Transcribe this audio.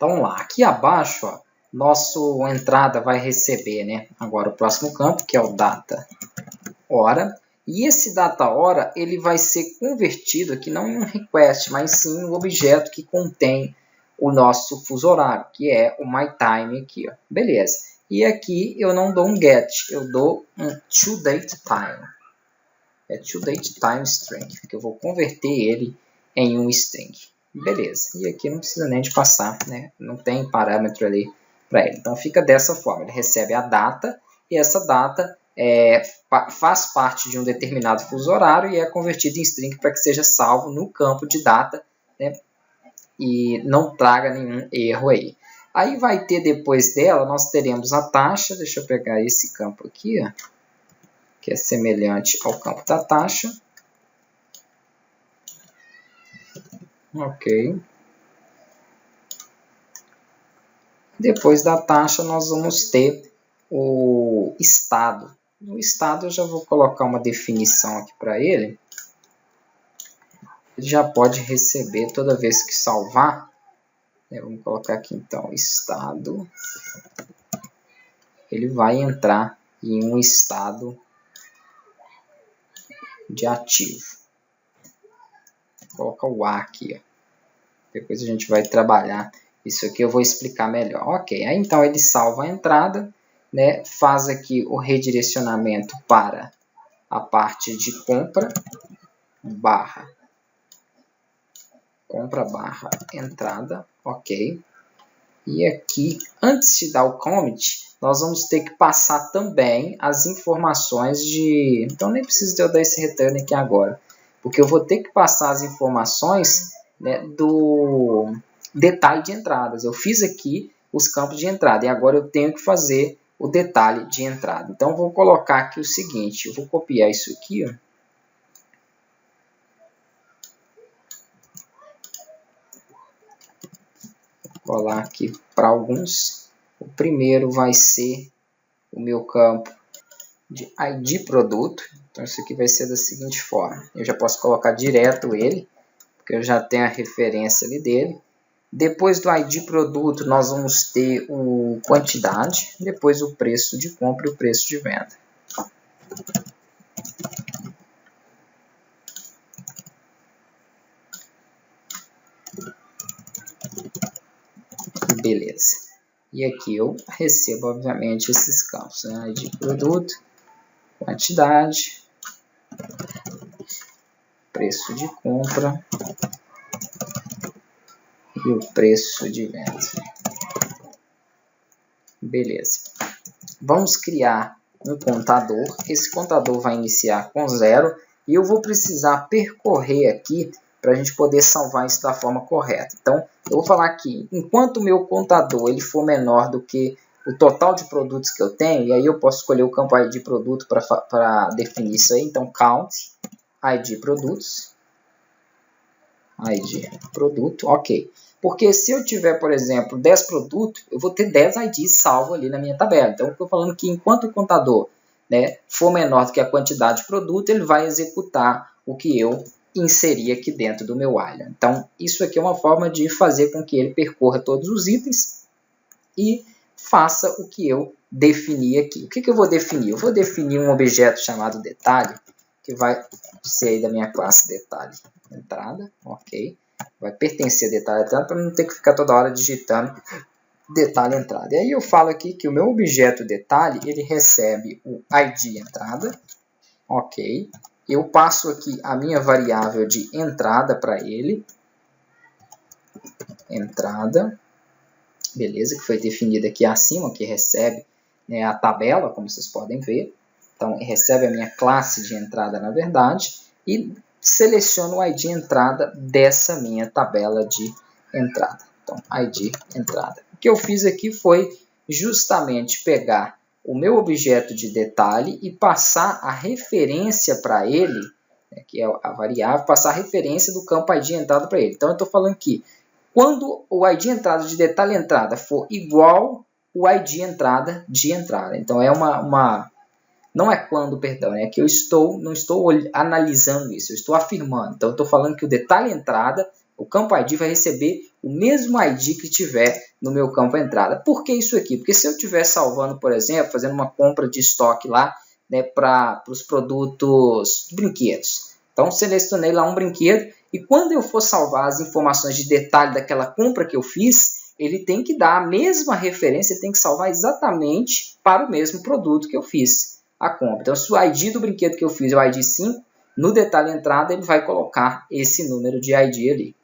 Então, vamos lá. Aqui abaixo, ó, nosso entrada vai receber, né, agora o próximo campo, que é o data hora. E esse data hora ele vai ser convertido aqui não em um request, mas sim em um objeto que contém o nosso fuso horário, que é o myTime aqui, ó. Beleza. E aqui eu não dou um get, eu dou um toDateTime. É toDateTime string, que eu vou converter ele em um string. Beleza. E aqui não precisa nem de passar, né? Não tem parâmetro ali para ele. Então fica dessa forma. Ele recebe a data e essa data faz parte de um determinado fuso horário e é convertido em string para que seja salvo no campo de data, né? E não traga nenhum erro aí. Aí vai ter depois dela, nós teremos a taxa. Deixa eu pegar esse campo aqui, ó, que é semelhante ao campo da taxa. Ok. Depois da taxa, nós vamos ter o estado. No estado, eu já vou colocar uma definição aqui para ele. Ele já pode receber toda vez que salvar. Vamos colocar aqui, então, estado. Ele vai entrar em um estado de ativo. Vou colocar o A aqui, ó. Depois a gente vai trabalhar isso aqui, eu vou explicar melhor. Ok, aí então ele salva a entrada, né? Faz aqui o redirecionamento para a parte de compra barra entrada, ok. E aqui, antes de dar o commit, nós vamos ter que passar também as informações de... Então nem preciso de eu dar esse return aqui agora, porque eu vou ter que passar as informações, né, do detalhe de entradas. Eu fiz aqui os campos de entrada e agora eu tenho que fazer o detalhe de entrada. Então, vou colocar aqui o seguinte, eu vou copiar isso aqui, ó. Vou colar aqui para alguns. O primeiro vai ser o meu campo de ID produto. Então, isso aqui vai ser da seguinte forma. Eu já posso colocar direto ele, porque eu já tenho a referência ali dele. Depois do ID produto, nós vamos ter o quantidade, depois o preço de compra e o preço de venda. Beleza. E aqui eu recebo, obviamente, esses campos, né? ID produto, quantidade, preço de compra e o preço de venda. Beleza. Vamos criar um contador. Esse contador vai iniciar com 0 e eu vou precisar percorrer aqui para a gente poder salvar isso da forma correta. Então, eu vou falar aqui, enquanto o meu contador ele for menor do que o total de produtos que eu tenho, e aí eu posso escolher o campo ID produto para definir isso aí. Então, count ID produtos, ID produto, ok. Porque se eu tiver, por exemplo, 10 produtos, eu vou ter 10 IDs salvo ali na minha tabela. Então, eu estou falando que enquanto o contador, né, for menor do que a quantidade de produto, ele vai executar o que eu inseri aqui dentro do meu while. Então, isso aqui é uma forma de fazer com que ele percorra todos os itens e faça o que eu defini aqui. O que eu vou definir? Eu vou definir um objeto chamado detalhe, que vai ser aí da minha classe detalhe entrada, ok. Vai pertencer a detalhe entrada para não ter que ficar toda hora digitando detalhe entrada. E aí eu falo aqui que o meu objeto detalhe, ele recebe o ID entrada, ok. Eu passo aqui a minha variável de entrada para ele, entrada, beleza, que foi definida aqui acima, que recebe, né, a tabela, como vocês podem ver. Então, recebe a minha classe de entrada, na verdade, e seleciono o ID entrada dessa minha tabela de entrada. Então, ID entrada. O que eu fiz aqui foi justamente pegar o meu objeto de detalhe e passar a referência para ele, né, que é a variável, passar a referência do campo ID entrada para ele. Então, eu estou falando que quando o ID entrada de detalhe entrada for igual o ID entrada de entrada. Então, é não é quando, perdão, é que eu não estou analisando isso, eu estou afirmando. Então, eu estou falando que o detalhe entrada O campo ID vai receber o mesmo ID que tiver no meu campo entrada. Por que isso aqui? Porque se eu estiver salvando, por exemplo, fazendo uma compra de estoque lá, né, para os produtos brinquedos. Então, selecionei lá um brinquedo e quando eu for salvar as informações de detalhe daquela compra que eu fiz, ele tem que dar a mesma referência, ele tem que salvar exatamente para o mesmo produto que eu fiz a compra. Então, se o ID do brinquedo que eu fiz é o ID 5, no detalhe entrada ele vai colocar esse número de ID ali.